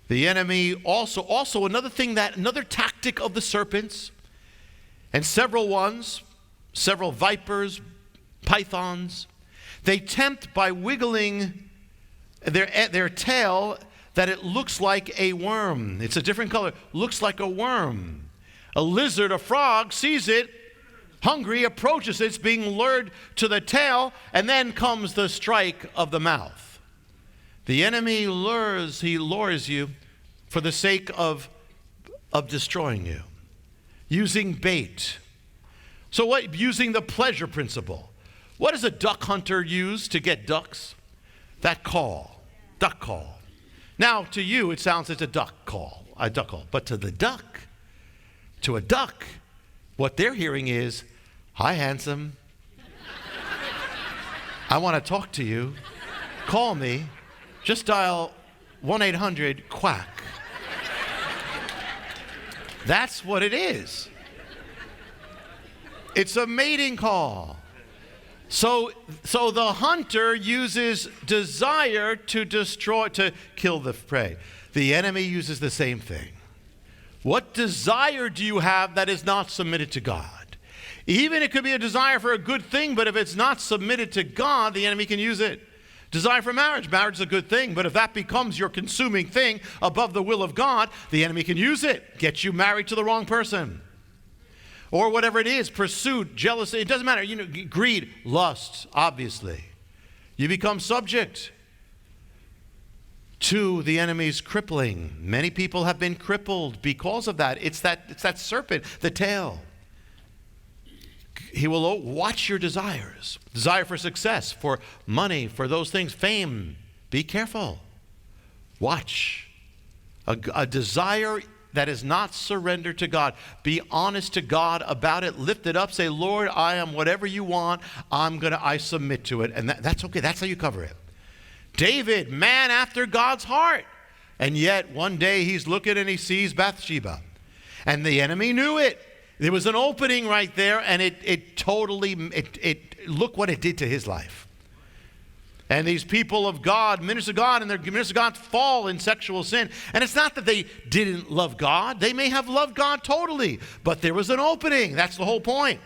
The enemy also another tactic of the serpents, and several vipers, pythons, they tempt by wiggling their tail that it looks like a worm. It's a different color, looks like a worm. A lizard, a frog, sees it, hungry, approaches it, it's being lured to the tail, and then comes the strike of the mouth. The enemy lures you for the sake of destroying you, using bait. So what? Using the pleasure principle. What does a duck hunter use to get ducks? That call, duck call. Now, to you, it sounds like a duck call. But to a duck, what they're hearing is, "Hi, handsome. I want to talk to you. Call me. Just dial 1-800-QUACK." That's what it is. It's a mating call. So the hunter uses desire to kill the prey. The enemy uses the same thing. What desire do you have that is not submitted to God? Even it could be a desire for a good thing, but if it's not submitted to God, the enemy can use it. Desire for marriage. Marriage is a good thing, but if that becomes your consuming thing above the will of God, the enemy can use it. Get you married to the wrong person. Or whatever it is, pursuit, jealousy, it doesn't matter. Greed, lust, obviously. You become subject to the enemy's crippling. Many people have been crippled because of that. It's that serpent, the tail. He will watch your desires. Desire for success, for money, for those things, fame. Be careful. Watch. A desire that is not surrendered to God. Be honest to God about it. Lift it up. Say, "Lord, I am whatever you want. I submit to it." And that's okay. That's how you cover it. David, man after God's heart. And yet one day he's looking and he sees Bathsheba. And the enemy knew it. There was an opening right there, and it look what it did to his life. And these people of God, ministers of God, and their ministers of God fall in sexual sin. And it's not that they didn't love God. They may have loved God totally, but there was an opening. That's the whole point.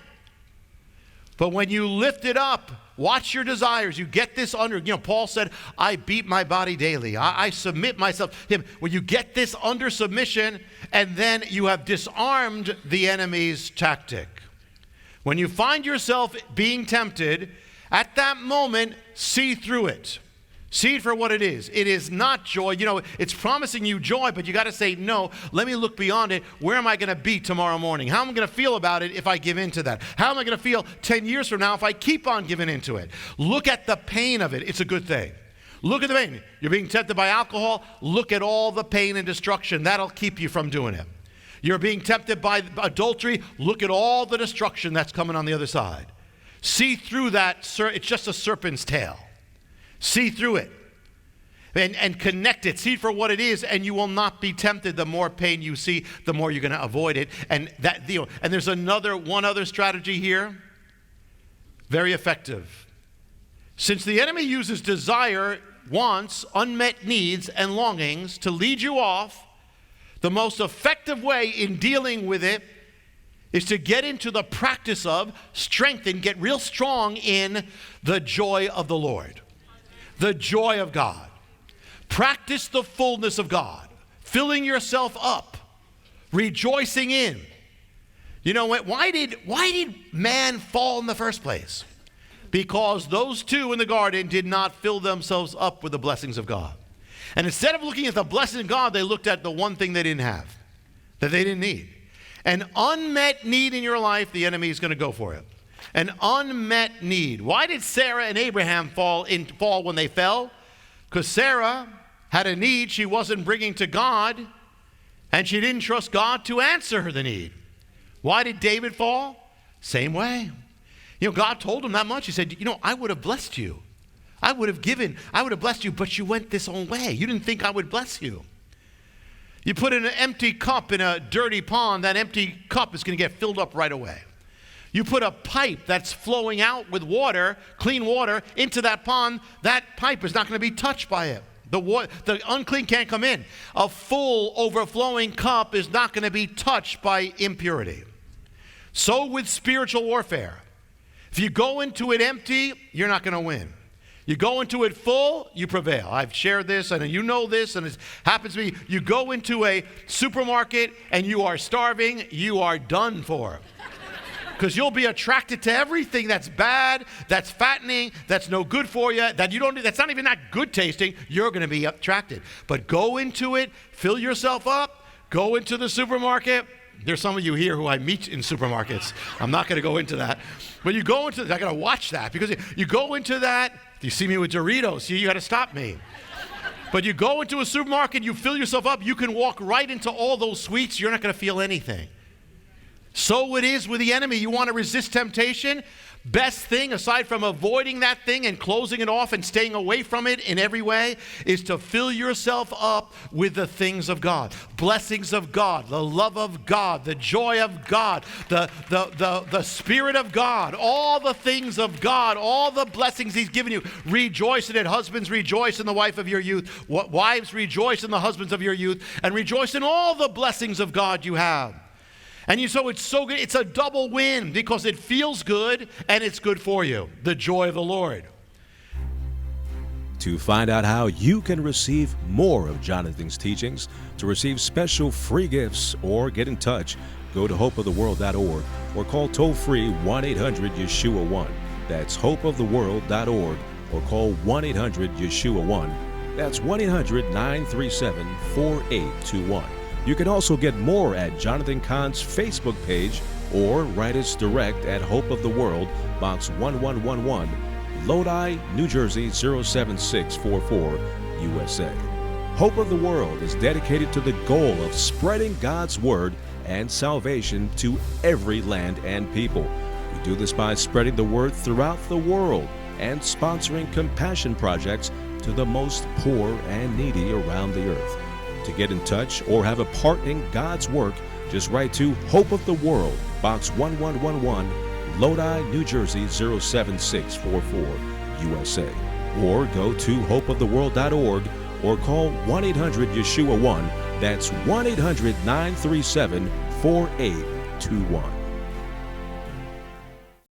But when you lift it up, watch your desires. You get this under. Paul said, "I beat my body daily. I submit myself to him." When you get this under submission, and then you have disarmed the enemy's tactic. When you find yourself being tempted, at that moment, see through it. See it for what it is. It is not joy. It's promising you joy, but you got to say, "No, let me look beyond it. Where am I going to be tomorrow morning? How am I going to feel about it if I give in to that? How am I going to feel 10 years from now if I keep on giving into it?" Look at the pain of it. It's a good thing. Look at the pain. You're being tempted by alcohol. Look at all the pain and destruction. That'll keep you from doing it. You're being tempted by adultery. Look at all the destruction that's coming on the other side. See through that. It's just a serpent's tail. See through it and connect it. See it for what it is, and you will not be tempted. The more pain you see, the more you're going to avoid it. And there's one other strategy here, very effective. Since the enemy uses desire, wants, unmet needs, and longings to lead you off, the most effective way in dealing with it is to get into the practice of, strengthen, get real strong in the joy of the Lord. The joy of God. Practice the fullness of God. Filling yourself up. Rejoicing in. You know what? Why did man fall in the first place? Because those two in the garden did not fill themselves up with the blessings of God. And instead of looking at the blessing of God, they looked at the one thing they didn't have, that they didn't need. An unmet need in your life, the enemy is going to go for it. An unmet need. Why did Sarah and Abraham fall when they fell? Because Sarah had a need she wasn't bringing to God, and she didn't trust God to answer her the need. Why did David fall? Same way. God told him that much. He said, I would have blessed you. I would have blessed you, but you went this own way. You didn't think I would bless you. You put an empty cup in a dirty pond, that empty cup is going to get filled up right away. You put a pipe that's flowing out with water, clean water, into that pond, that pipe is not going to be touched by it. The unclean can't come in. A full, overflowing cup is not going to be touched by impurity. So with spiritual warfare. If you go into it empty, you're not going to win. You go into it full, you prevail. I've shared this, and you know this, and it happens to me. You go into a supermarket, and you are starving, you are done for. Because you'll be attracted to everything that's bad, that's fattening, that's no good for you, that's not even that good tasting. You're going to be attracted. But go into it, fill yourself up, go into the supermarket. There's some of you here who I meet in supermarkets. I'm not going to go into that. But you go into, I got to watch that, because you go into that, you see me with Doritos, you got to stop me. But you go into a supermarket, you fill yourself up, you can walk right into all those sweets, you're not going to feel anything. So it is with the enemy. You want to resist temptation? Best thing, aside from avoiding that thing and closing it off and staying away from it in every way, is to fill yourself up with the things of God. Blessings of God, the love of God, the joy of God, the Spirit of God, all the things of God, all the blessings He's given you. Rejoice in it. Husbands, rejoice in the wife of your youth. Wives, rejoice in the husbands of your youth. And rejoice in all the blessings of God you have. And so it's so good. It's a double win because it feels good and it's good for you. The joy of the Lord. To find out how you can receive more of Jonathan's teachings, to receive special free gifts, or get in touch, go to hopeoftheworld.org or call toll-free 1-800-YESHUA-1. That's hopeoftheworld.org or call 1-800-YESHUA-1. That's 1-800-937-4821. You can also get more at Jonathan Cahn's Facebook page or write us direct at Hope of the World, Box 1111, Lodi, New Jersey 07644, USA. Hope of the World is dedicated to the goal of spreading God's Word and salvation to every land and people. We do this by spreading the Word throughout the world and sponsoring compassion projects to the most poor and needy around the earth. To get in touch or have a part in God's work, just write to Hope of the World, Box 1111, Lodi, New Jersey 07644, USA. Or go to hopeoftheworld.org or call 1-800-YESHUA-1. That's 1-800-937-4821.